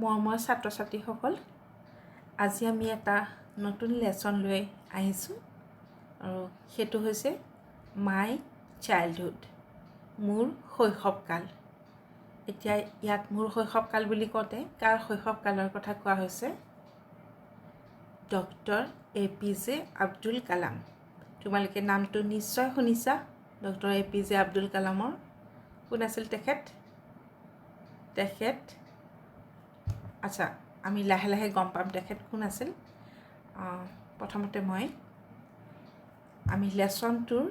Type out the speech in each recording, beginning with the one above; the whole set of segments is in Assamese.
মৰমৰ ছাত্ৰ ছাত্ৰীসকল, আজি আমি এটা নতুন লেসন লৈ আহিছোঁ আৰু সেইটো হৈছে মাই চাইল্ডহুড, মোৰ শৈশৱকাল। এতিয়া ইয়াত মোৰ শৈশৱকাল বুলি কওঁতে কাৰ শৈশৱকালৰ কথা কোৱা হৈছে? Doctor APJ Abdul Kalam. তোমালোকে নামটো নিশ্চয় শুনিছা ডক্টৰ APJ আব্দুল কালামৰ। কোন আছিল তেখেত? আচ্ছা, আমি লাহে লাহে গম পাম তেখেত কোন আছিল। প্ৰথমতে আমি লেসনটোৰ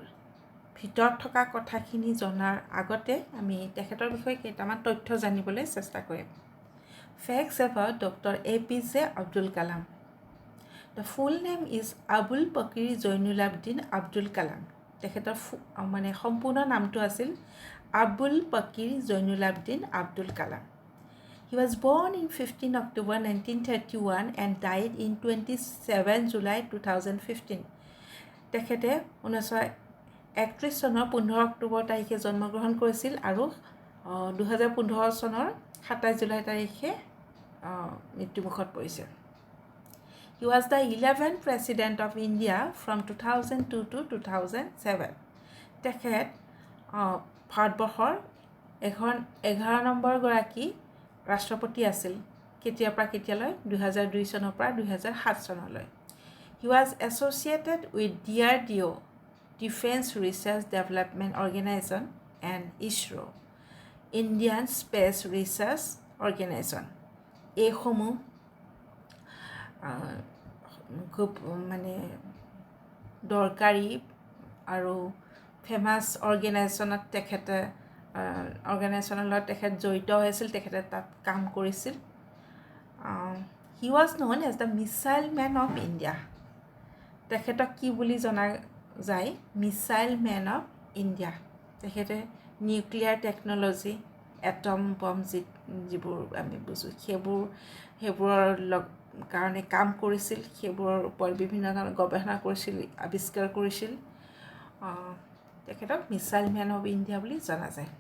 ভিতৰত থকা কথাখিনি জনাৰ আগতে আমি তেখেতৰ বিষয়ে কেইটামান তথ্য জানিবলৈ চেষ্টা কৰিম। Facts about Dr. APJ Abdul Kalam. The full name is Abul Pakir Zainulabdin Abdul Kalam. তেখেতৰ সম্পূৰ্ণ নামটো আছিল Abul Pakir জৈনুলাবদিন Abdul Kalam. He was born in 15 October 1931 and died in 27 July 2015. তেখেতে 1931 চনৰ 15 অক্টোবৰ তাৰিখে জন্মগ্ৰহণ কৰিছিল আৰু 2015 চনৰ 27 জুলাই তাৰিখে মৃত্যুমুখত পৰিছে। He was the 11th President of India from 2002 to 2007. তেখেত ভাৰতবৰ্ষৰ 11 নম্বৰ গৰাকী ৰাষ্ট্ৰপতি আছিল। কেতিয়াৰ পৰা কেতিয়ালৈ? 2002 চনৰ পৰা 2007 চনলৈ। He was associated with DRDO, Defense Research Development Organization, and ISRO, Indian Space Research Organization. এইসমূহ খুব দৰকাৰী আৰু ফেমাছ অৰ্গেনাইজেশ্যনত অৰ্গেনাইজেশ্যনৰ লগত তেখেত জড়িত হৈছিল, তেখেতে তাত কাম কৰিছিল। He was known as the Missile Man of India. তেখেতক কি বুলি জনা যায়? Missile man of India. তেখেতে নিউক্লিয়াৰ টেকন'লজি, এটম বম যিবোৰ আমি বুজোঁ সেইবোৰৰ কাৰণে কাম কৰিছিল, সেইবোৰৰ ওপৰত বিভিন্ন ধৰণৰ গৱেষণা কৰিছিল, আৱিষ্কাৰ কৰিছিল। তেখেতক মিছাইল মেন অফ ইণ্ডিয়া বুলি জনা যায়।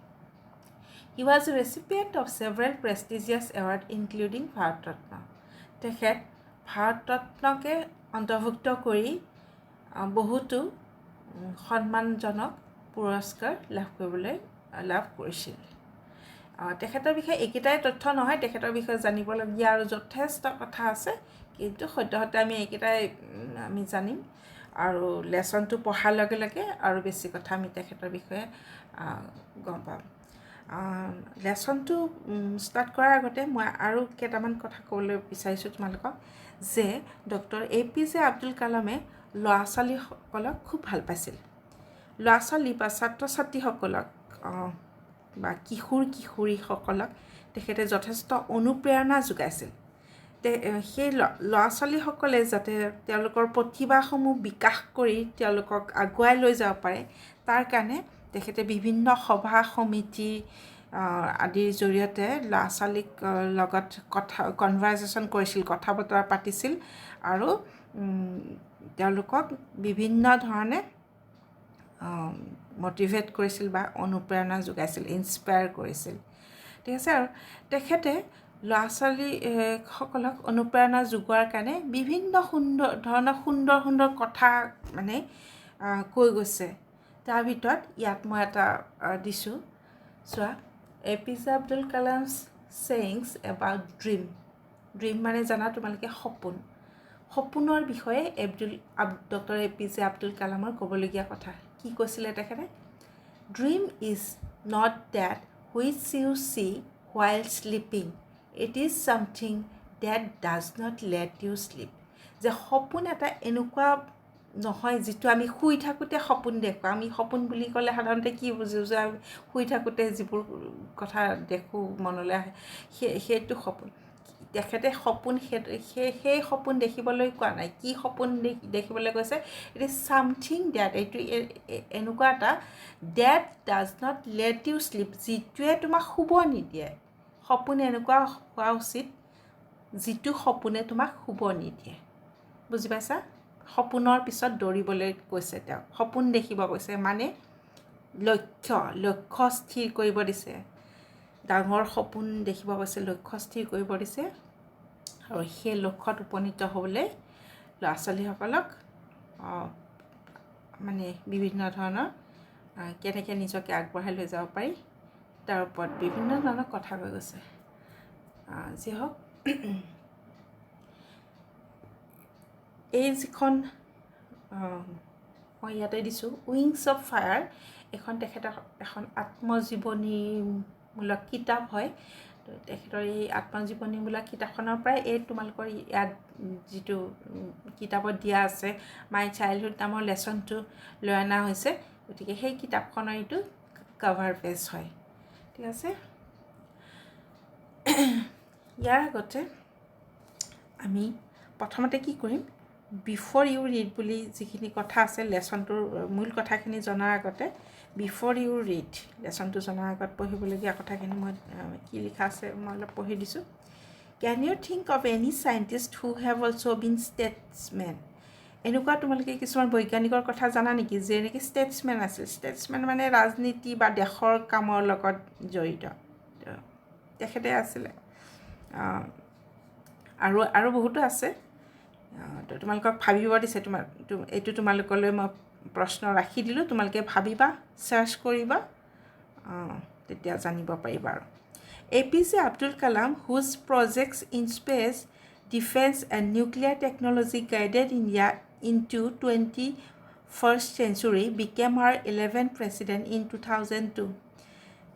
He was a recipient of several prestigious awards including Bharat Ratna. তেখেত ভাৰত ৰত্নকে অন্তৰ্ভুক্ত কৰি বহুতো সন্মানজনক পুৰস্কাৰ লাভ কৰিছিল। তেখেতৰ বিষয়ে এইকেইটাই তথ্য নহয়, তেখেতৰ বিষয়ে জানিবলগীয়া আৰু যথেষ্ট কথা আছে, কিন্তু সদ্যহতে আমি এইকেইটাই আমি জানিম আৰু লেসনটো পঢ়াৰ লগে লগে আৰু বেছি কথা আমি তেখেতৰ বিষয়ে গম পাম। লেসনটো ষ্টাৰ্ট কৰাৰ আগতে মই আৰু কেইটামান কথা ক'বলৈ বিচাৰিছোঁ তোমালোকক, যে ডক্টৰ APJ আব্দুল কালামে ল'ৰা ছোৱালীসকলক খুব ভাল পাইছিল। ল'ৰা ছোৱালী বা ছাত্ৰ ছাত্ৰীসকলক বা কিশোৰীসকলক তেখেতে যথেষ্ট অনুপ্ৰেৰণা যোগাইছিল। সেই ল'ৰা ছোৱালীসকলে যাতে তেওঁলোকৰ প্ৰতিভাসমূহ বিকাশ কৰি তেওঁলোকক আগুৱাই লৈ যাব পাৰে, তাৰ কাৰণে তেখেতে বিভিন্ন সভা সমিতি আদিৰ জৰিয়তে ল'ৰা ছোৱালীক লগত কনভাৰ্চেশ্যন কৰিছিল, কথা বতৰা পাতিছিল আৰু তেওঁলোকক বিভিন্ন ধৰণে মটিভেট কৰিছিল বা অনুপ্ৰেৰণা যোগাইছিল, ইনস্পায়াৰ কৰিছিল। ঠিক আছে। আৰু তেখেতে ল'ৰা ছোৱালীসকলক অনুপ্ৰেৰণা যোগোৱাৰ কাৰণে বিভিন্ন সুন্দৰ কথা কৈ গৈছে। তাৰ ভিতৰত ইয়াত মই এটা দিছোঁ, চোৱা। APJ Abdul Kalam's sayings about dream মানে জানা তোমালোকে সপোনৰ বিষয়ে ডক্টৰ APJ আব্দুল কালামৰ ক'বলগীয়া কথা। কি কৈছিলে তেখেতে? Dream is not that which you see while sleeping. It is something that does not let you sleep. যে সপোন এটা এনেকুৱা নহয় যিটো আমি শুই থাকোঁতে সপোন দেখোঁ। আমি সপোন বুলি ক'লে সাধাৰণতে কি বুজোঁ, যে আমি শুই থাকোঁতে যিবোৰ কথা দেখোঁ মনলৈ আহে সেইটো সপোন। তেখেতে সপোন সেই সপোন দেখিবলৈ কোৱা নাই। কি সপোন দেখিবলৈ কৈছে? ইট ইজ ছামথিং ডেট, এইটো এনেকুৱা এটা that does not let you sleep, যিটোৱে তোমাক শুব নিদিয়ে। সপোন এনেকুৱা হোৱা উচিত যিটো সপোনে তোমাক শুব নিদিয়ে। বুজি পাইছা? সপোনৰ পিছত দৌৰিবলৈ কৈছে তেওঁক, সপোন দেখিব কৈছে, মানে লক্ষ্য স্থিৰ কৰিব দিছে। ডাঙৰ সপোন দেখিব কৈছে, লক্ষ্য স্থিৰ কৰিব দিছে আৰু সেই লক্ষ্যত উপনীত হ'বলৈ ল'ৰা ছোৱালীসকলক মানে বিভিন্ন ধৰণৰ কেনেকৈ নিজকে আগবঢ়াই লৈ যাব পাৰি তাৰ ওপৰত বিভিন্ন ধৰণৰ কথা কৈ গৈছে। যি হওক, এই যিখন মই ইয়াতে দিছোঁ উইংছ অফ ফায়াৰ, এখন তেখেতৰ এখন আত্মজীৱনীমূলক কিতাপ হয়। তেখেতৰ এই আত্মজীৱনীমূলক কিতাপখনৰ পৰাই এই তোমালোকৰ ইয়াত যিটো কিতাপত দিয়া আছে মাই চাইল্ডহুড নামৰ লেচনটো লৈ অনা হৈছে। গতিকে সেই কিতাপখনৰ এইটো কভাৰ পেজ হয়। ঠিক আছে, ইয়াৰ আগতে আমি প্ৰথমতে কি কৰিম, বিফৰ ইউ ৰিড বুলি যিখিনি কথা আছে লেচনটোৰ মূল কথাখিনি জনাৰ আগতে বিফৰ ইউ ৰিড লেচনটো জনাৰ আগত পঢ়িবলগীয়া কথাখিনি মই কি লিখা আছে মই অলপ পঢ়ি দিছোঁ। Can you think of any scientist who have also' been statesmen? এনেকুৱা তোমালোকে কিছুমান বৈজ্ঞানিকৰ কথা জানা নেকি যে নেকি ষ্টেটছমেন আছিল? ষ্টেটছমেন মানে ৰাজনীতি বা দেশৰ কামৰ লগত জড়িত, তেখেতে আছিলে। আৰু বহুতো আছে, তোমালোকক ভাবিব দিছে। এইটো তোমালোকলৈ মই প্ৰশ্ন ৰাখি দিলোঁ, তোমালোকে ভাবিবা, চাৰ্চ কৰিবা, তেতিয়া জানিব পাৰিবা। আৰু APJ Abdul Kalam, whose projects in space, defense and nuclear technology guided India into 21st century, became our 11th president in 2002.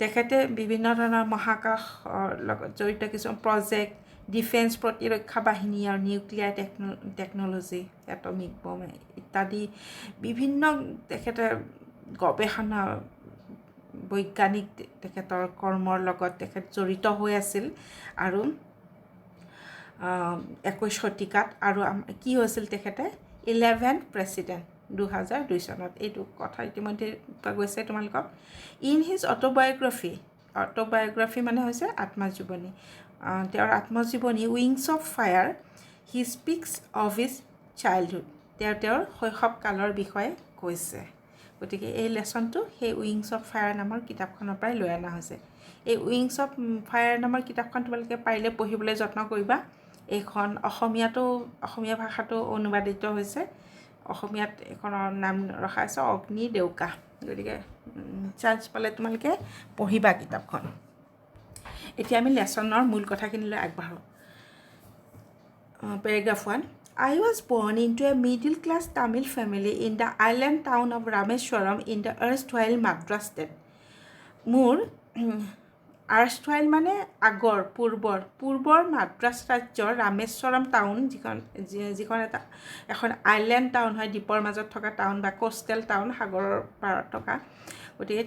তেখেতে বিভিন্ন ধৰণৰ মহাকাশৰ লগত জড়িত কিছুমান প্ৰজেক্ট, ডিফেন্স প্ৰতিৰক্ষা বাহিনী আৰু নিউক্লিয়াৰ টেকন'লজি, এটমিক বম ইত্যাদি বিভিন্ন তেখেতে গৱেষণা বৈজ্ঞানিক তেখেতৰ কৰ্মৰ লগত তেখেত জড়িত হৈ আছিল। আৰু 21 শতিকাত আৰু কি হৈছিল, তেখেতে 11th প্ৰেছিডেণ্ট 2002 চনত। এইটো কথা ইতিমধ্যে কোৱা গৈছে তোমালোকক। ইন হিজ অট'বায়'গ্ৰাফি মানে হৈছে আত্মজীৱনী, তেওঁৰ আত্মজীৱনী wings of fire, he speaks of his childhood, তেওঁৰ শৈশৱকালৰ বিষয়ে কৈছে। গতিকে এই লেচনটো সেই উইংছ অফ ফায়াৰ নামৰ কিতাপখনৰ পৰাই লৈ অনা হৈছে। এই উইংছ অফ ফায়াৰ নামৰ কিতাপখন তোমালোকে পাৰিলে পঢ়িবলৈ যত্ন কৰিবা। এইখন অসমীয়া ভাষাটো অনুবাদিত হৈছে। অসমীয়াত এইখনৰ নাম ৰখা হৈছে অগ্নি দেউকা। গতিকে চান্স পালে তোমালোকে পঢ়িবা কিতাপখন। এতিয়া আমি লেচনৰ মূল কথাখিনিলৈ আগবাঢ়োঁ। Paragraph 1. I was born into a middle-class Tamil family in the island town of Rameswaram in the erstwhile Madras state. মোৰ erstwhile মানে আগৰ, পূৰ্বৰ মাদ্ৰাছ ৰাজ্যৰ ৰামেশ্বৰম টাউন, যিখন এখন আইলেণ্ড টাউন হয়, দ্বীপৰ মাজত থকা টাউন বা কোষ্টেল টাউন, সাগৰৰ পাৰত থকা। গতিকে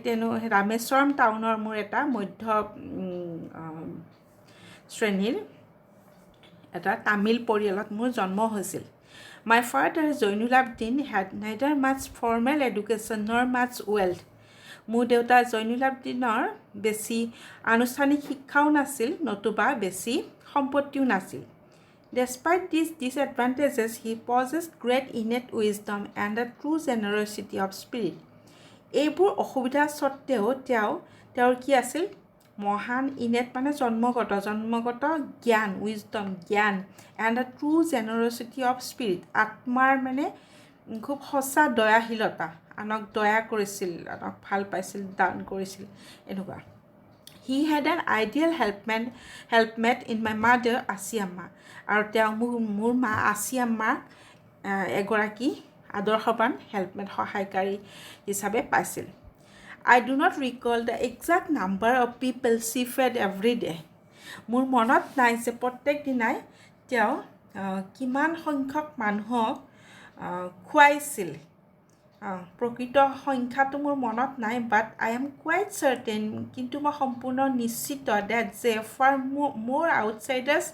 ৰামেশ্বৰম টাউনৰ মোৰ এটা মধ্য শ্ৰেণীৰ এটা তামিল পৰিয়ালত মোৰ জন্ম হৈছিল। My father Jainulabdeen had neither much formal education nor much wealth. মোৰ দেউতা জৈনুল আবদিনৰ বেছি আনুষ্ঠানিক শিক্ষাও নাছিল, নতুবা বেছি সম্পত্তিও নাছিল। Despite this disadvantages he possessed great innate wisdom and a true generosity of spirit. এইবোৰ অসুবিধা স্বত্তেও তেওঁৰ কি আছিল? মহান ইনেট মানে জন্মগত জ্ঞান, উইজডম জ্ঞান, and a true generosity of spirit, আত্মাৰ মানে খুব সঁচা দয়াশীলতা, আনক দয়া কৰিছিল, আনক ভাল পাইছিল, দান কৰিছিল, এনেকুৱা। He had an ideal helpmate in my mother Asiyamma. আৰু তেওঁ মোৰ মা আছিয়াম্মা এগৰাকী আদৰ্শৱান হেল্পমেট, সহায়কাৰী হিচাপে পাইছিল। I do not recall the exact number of people she fed every day. মোৰ মনত নাই যে প্ৰত্যেক দিনাই তেওঁ কিমান সংখ্যক মানুহক খুৱাইছিল। প্ৰকৃত সংখ্যাটো মোৰ মনত নাই, but I am quite certain, কিন্তু মই সম্পূৰ্ণ নিশ্চিত ডেট যে ফাৰ মোৰ outsiders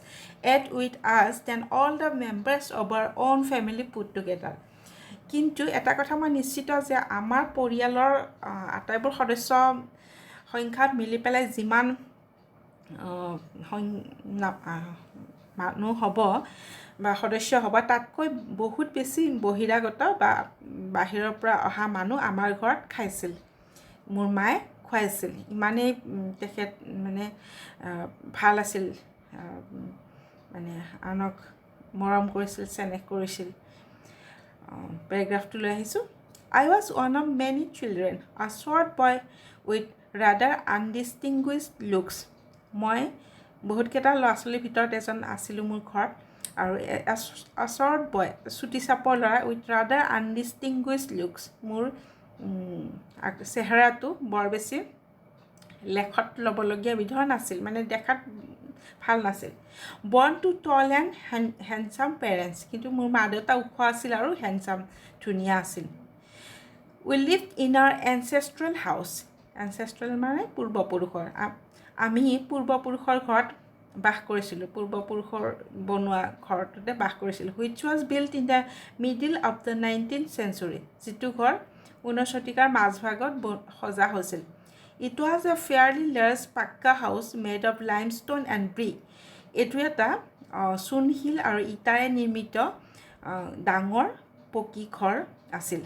ate with us than all the members of our own family put together. কিন্তু এটা কথা মই নিশ্চিত যে আমাৰ পৰিয়ালৰ আটাইবোৰ সদস্য সংখ্যাত মিলি পেলাই যিমান মানুহ হ'ব বা সদস্য হ'ব, তাতকৈ বহুত বেছি বহিৰাগত বা বাহিৰৰ পৰা অহা মানুহ আমাৰ ঘৰত খাইছিল, মোৰ মায়ে খুৱাইছিল ইমানেই তেখেত মানে ভাল আছিল মানে আনক মৰম কৰিছিল চেনেহ কৰিছিল পেৰাগ্ৰাফটো লৈ আহিছোঁ I was one of many children, a short boy with rather undistinguished looks. মই বহুতকেইটা ল'ৰা ছোৱালীৰ ভিতৰত এজন আছিলোঁ মোৰ ঘৰত আৰু a short boy চুটি চাপৰ ল'ৰা with rather undistinguished looks. মোৰ চেহেৰাটো বৰ বেছি লেখত ল'বলগীয়া বিধৰ নাছিল মানে দেখাত ভাল নাছিল born to tall and handsome parents কিন্তু মোৰ মা দেউতা ওখ আছিল আৰু হেণ্ডচাম ধুনীয়া আছিল We lived in our ancestral house. Ancestral মানে পূৰ্বপুৰুষৰ আমি পূৰ্বপুৰুষৰ ঘৰত বাস কৰিছিলোঁ পূৰ্বপুৰুষৰ বনোৱা ঘৰটোতে বাস কৰিছিলোঁ which was built in the middle of the 19th century যিটো ঘৰ 19 শতিকাৰ মাজভাগত সজা হৈছিল It was a fairly large pakka house made of limestone and brick. এইটো এটা চূণশিল আৰু ইটাৰে নিৰ্মিত ডাঙৰ পকী ঘৰ আছিল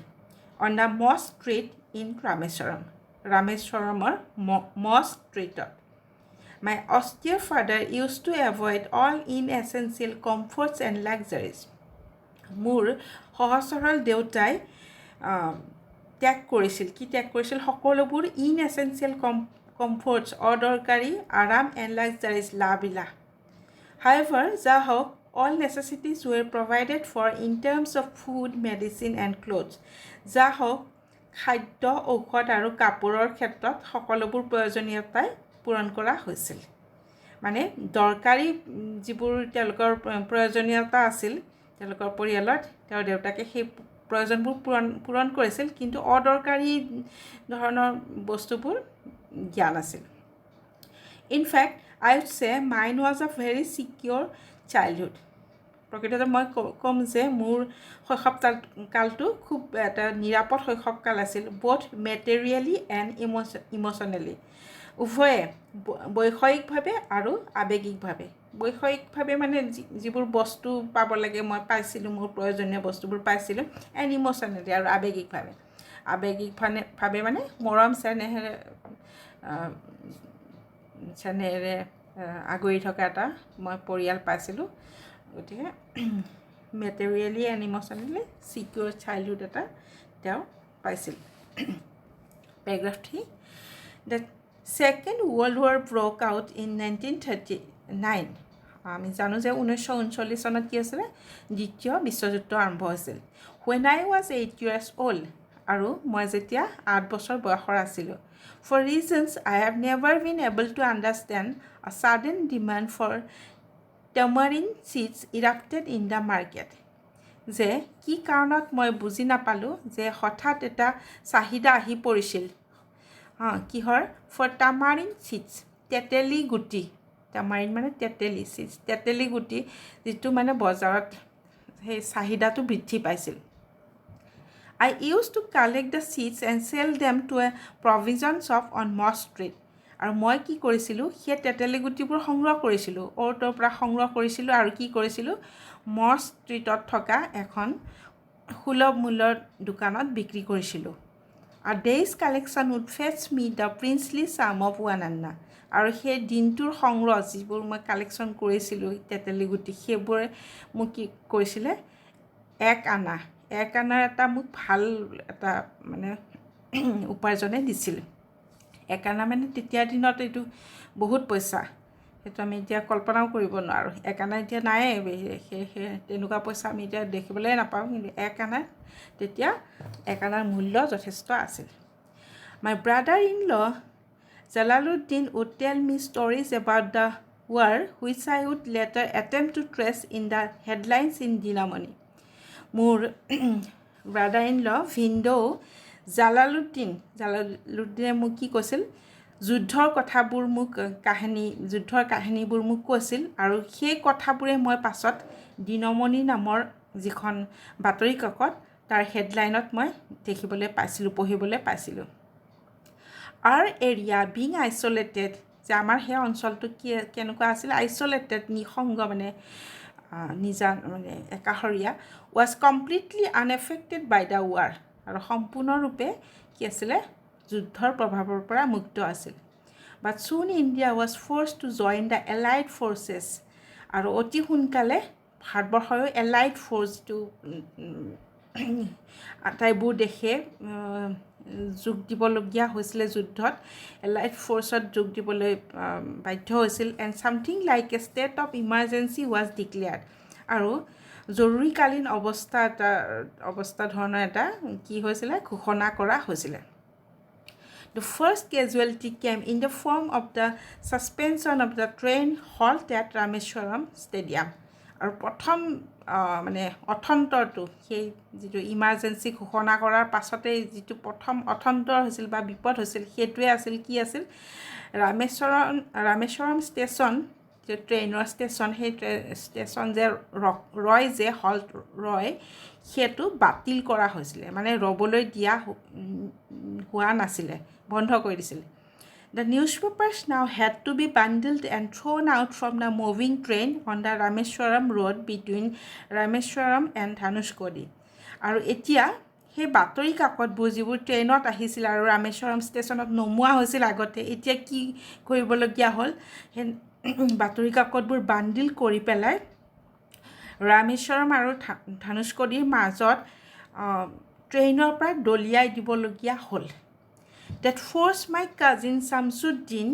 On the Moss Street in Rameswaramৰ Moss Streetত My austere father used to avoid all inessential comforts and luxuries. মোৰ সহজ সৰল দেউতাই ত্যাগ কৰিছিল সকলোবোৰ inessential comforts অদৰকাৰী আৰাম and luxuries লাভিলা However, all necessities were provided for in terms of food, medicine and clothes. খাদ্য ঔষধ আৰু কাপোৰৰ ক্ষেত্ৰত সকলোবোৰ প্ৰয়োজনীয়তাই পূৰণ কৰা হৈছিল মানে দৰকাৰী যিবোৰ তেওঁলোকৰ প্ৰয়োজনীয়তা আছিল তেওঁলোকৰ পৰিয়ালত তেওঁৰ দেউতাকে সেই প্ৰয়োজনবোৰ পূৰণ কৰিছিল কিন্তু অদৰকাৰী ধৰণৰ বস্তুবোৰ জ্ঞান আছিল In fact, I would say mine was a very secure childhood. প্ৰকৃততে মই ক'ম যে মোৰ শৈশৱ কালটো খুব এটা নিৰাপদ শৈশৱ কাল আছিল both materially and emotionally. উভয়ে বৈষয়িকভাৱে আৰু আৱেগিকভাৱে বৈষয়িকভাৱে মানে যিবোৰ বস্তু পাব লাগে মই পাইছিলোঁ মোৰ প্ৰয়োজনীয় বস্তুবোৰ পাইছিলোঁ and emotionally আৰু আৱেগিকভাৱে মানে মৰম চেনেহেৰে আগুৰি থকা এটা মই পৰিয়াল পাইছিলোঁ গতিকে মেটেৰিয়েলি এণ্ড ইম'চনেলি চিকিউৰ চাইল্ডহুড এটা তেওঁ পাইছিল paragraph 3 the second world war broke out in 1939 আমি জানো যে 1939 চনত কি হৈছিলে দ্বিতীয় বিশ্বযুদ্ধ আৰম্ভ হৈছিল when I was 8 years old আৰু মই যেতিয়া 8 বছৰ বয়সৰ আছিলোঁ For reasons I have never been able to understand, a sudden demand for tamarind seeds erupted in the market. যে কি কাৰণত মই বুজি নাপালোঁ যে হঠাৎ এটা চাহিদা আহি পৰিছিল কিহৰ for tamarind seeds তেতেলী গুটি tamarind মানে তেতেলী seeds তেতেলী গুটি যিটো মানে বজাৰত সেই চাহিদাটো বৃদ্ধি পাইছিল I used to collect the seeds and sell them to a provision shop on Moss Street. আৰু মই কি কৰিছিলোঁ সেই তেতেলী গুটিবোৰ সংগ্ৰহ কৰিছিলোঁ অ'ৰ পৰা সংগ্ৰহ কৰিছিলোঁ আৰু কি কৰিছিলোঁ মছ ষ্ট্ৰীটত থকা এখন সুলভ মূল্যৰ দোকানত বিক্ৰী কৰিছিলোঁ A day's collection would fetch me the princely sum of 1 anna. আৰু সেই দিনটোৰ সংগ্ৰহ যিবোৰ মই কালেকশ্যন কৰিছিলোঁ তেতেলী গুটি সেইবোৰে মোক কি কৰিছিলে 1 আনা এটা মোক ভাল এটা মানে উপাৰ্জনে দিছিল 1 আনা মানে তেতিয়াৰ দিনত এইটো বহুত পইচা সেইটো আমি এতিয়া কল্পনাও কৰিব নোৱাৰোঁ 1 আনা এতিয়া নাই তেনেকুৱা পইচা আমি এতিয়া দেখিবলৈ নাপাওঁ কিন্তু 1 আনা তেতিয়া 1 আনাৰ মূল্য যথেষ্ট আছিল My brother-in-law Jalaluddin would tell me stories about the war which I would later attempt to trace in the headlines in Dinamoni মোৰ ব্ৰাদাৰ ইন ল ভিন্দৌ জালালুদ্দিনে মোক কি কৈছিল যুদ্ধৰ কথাবোৰ মোক যুদ্ধৰ কাহিনীবোৰ মোক কৈছিল আৰু সেই কথাবোৰে মই পাছত দিনমণি নামৰ যিখন বাতৰি কাকত তাৰ হেডলাইনত মই পঢ়িবলৈ পাইছিলোঁ Our area being isolated যে আমাৰ সেই অঞ্চলটো কেনেকুৱা আছিল আইছলেটেড নিসংগ মানে নিজান মানে একাষৰীয়া was completely unaffected by the war আৰু সম্পূৰ্ণৰূপে কি আছিলে যুদ্ধৰ প্ৰভাৱৰ পৰা মুক্ত আছিল বাট soon India was forced to join the allied forces আৰু অতি সোনকালে ভাৰতবৰ্ষৰ এলাইড ফ'ৰ্চটো আটাইবোৰ দেশে যোগ দিবলগীয়া হৈছিলে যুদ্ধত এলাইড ফ'ৰ্চত যোগ দিবলৈ বাধ্য হৈছিল and something like a state of emergency was declared আৰু জৰুৰীকালীন অৱস্থা ধৰণৰ এটা কি হৈছিলে ঘোষণা কৰা হৈছিলে The first casualty came in the form of the suspension of the train halt at Rameswaram Stadium. আৰু প্ৰথম মানে অথন্তৰটো সেই যিটো ইমাৰ্জেঞ্চি ঘোষণা কৰাৰ পাছতেই যিটো প্ৰথম অথন্তৰ হৈছিল বা বিপদ হৈছিল সেইটোৱে আছিল কি আছিল ৰামেশ্বৰম ষ্টেচন যে ট্ৰেইনৰ ষ্টেচন সেই ষ্টেচন যে ৰয় যে হল্ট ৰয় সেইটো বাতিল কৰা হৈছিলে মানে ৰ'বলৈ দিয়া হোৱা নাছিলে বন্ধ কৰি দিছিল The newspapers now had to be bundled and thrown out from the moving train on the Rameswaram road between Rameswaram and Dhanushkodi. আৰু এতিয়া সেই বাতৰি কাকতবোৰ যিবোৰ ট্ৰেইনত আহিছিল আৰু ৰামেশ্বৰম ষ্টেচনত নমোৱা হৈছিল আগতে এতিয়া কি কৰিবলগীয়া হ'ল সেই বাতৰি কাকতবোৰ বান্ডিল কৰি পেলাই ৰামেশ্বৰম আৰু ধানুষ্কদিৰ মাজত ট্ৰেইনৰ পৰা দলিয়াই দিবলগীয়া হ'ল That forced my cousin Samsuddin,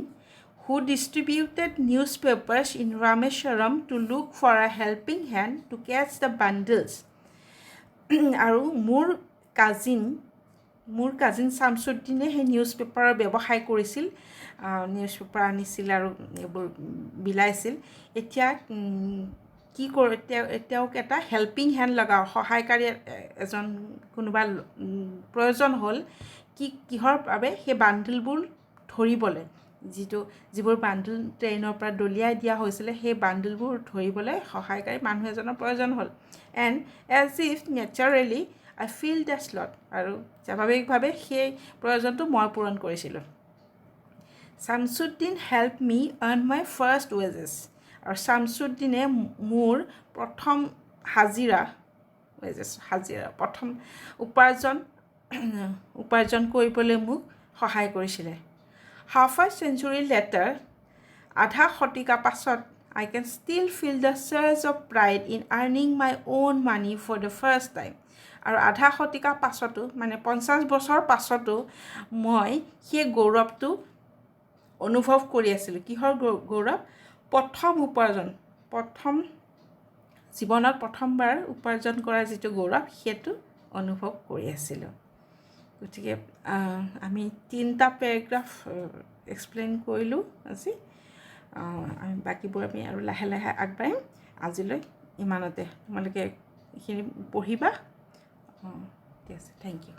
who distributed newspapers in Rameswaram, to look for a helping hand to catch the bundles. আৰু মোৰ কাজিন শামছুদ্দিনে সেই নিউজ পেপাৰৰ ব্যৱসায় কৰিছিল নিউজ পেপাৰ আনিছিল আৰু এইবোৰ বিলাইছিল এতিয়া কি কৰে তেওঁক এটা হেল্পিং হেণ্ড লগাও সহায়কাৰী এজন কোনোবা প্ৰয়োজন হ'ল কিহৰ বাবে সেই বান্ডিলবোৰ ধৰিবলৈ যিবোৰ বান্ডিল ট্ৰেইনৰ পৰা দলিয়াই দিয়া হৈছিলে সেই বান্ডিলবোৰ ধৰিবলৈ সহায়কাৰী মানুহ এজনৰ প্ৰয়োজন হ'ল and as if naturally I fill the slot আৰু স্বাভাৱিকভাৱে সেই প্ৰয়োজনটো মই পূৰণ কৰিছিলোঁ Shamsuddin help me earn my first wages আৰু শামছুদ্দিনে মোৰ প্ৰথম হাজিৰা প্ৰথম উপাৰ্জন কৰিবলৈ মোক সহায় কৰিছিলে হাফ আ চেঞ্চুৰী লেটাৰ আধা শতিকা পাছত I can still feel the surge of pride in earning my own money for the first time আৰু আধা শতিকা পাছতো মানে 50 বছৰ পাছতো মই সেই গৌৰৱটো অনুভৱ কৰি আছিলোঁ কিহৰ গৌৰৱ প্ৰথম জীৱনত প্ৰথমবাৰ উপাৰ্জন কৰা যিটো গৌৰৱ সেইটো অনুভৱ কৰি আছিলোঁ গতিকে আমি 3টা পেৰাগ্ৰাফ এক্সপ্লেইন কৰিলোঁ আজি আমি বাকিবোৰ আমি আৰু লাহে লাহে আগবাঢ়িম আজিলৈ ইমানতে তোমালোকে এইখিনি পঢ়িবা ঠিক আছে থেংক ইউ